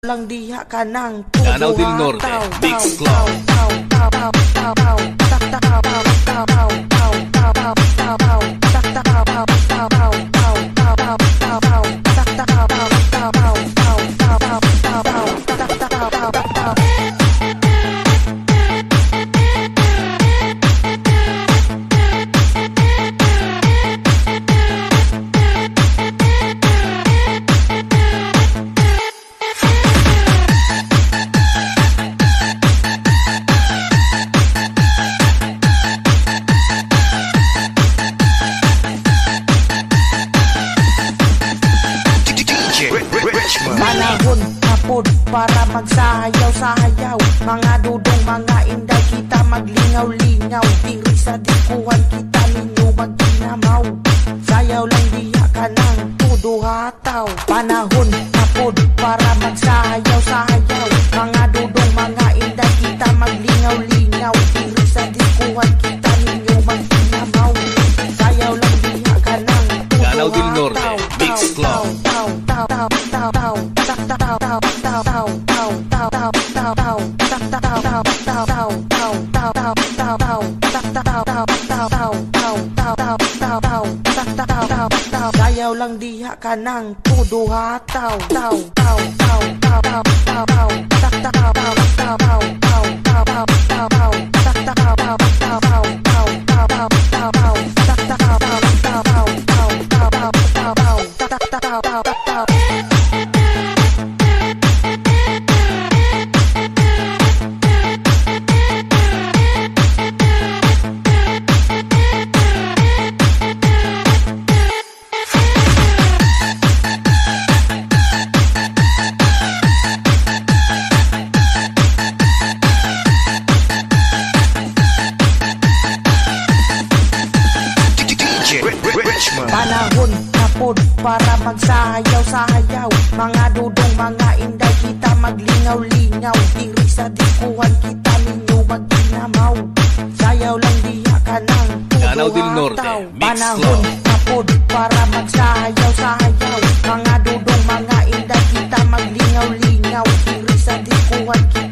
Lang diha ka ng Danau del Norte, Mix Club. Panahon hapon para magsayaw-sayaw, mga dudong, mga inday, kita maglingaw-lingaw. Diri sa dikuhan kita ninyo magkinamaw, sayaw lang diha ka ng tudo hataw. Panahon hapon para magsayaw-sayaw, mga dudong, mga inday, kita maglingaw-lingaw. Diri sa dikuhan kita ninyo magkinamaw, sayaw lang diha ka ng tudo hataw. Danau del Norte, Mix Club. Sayaw lang diha ka ng tudo hataw. Panahon hapon para magsayaw-sayaw, mga dudong, mga inday, kita maglingaw-lingaw. Diri sa dikuhan kita ninyo magkinamaw, sayaw lang diha ka ng Danau tudo del Norte, hataw. Mix Panahon Club. hapon para magsayaw-sayaw, mga dudong, mga inday, kita maglingaw-lingaw. Diri sa dikuhan kita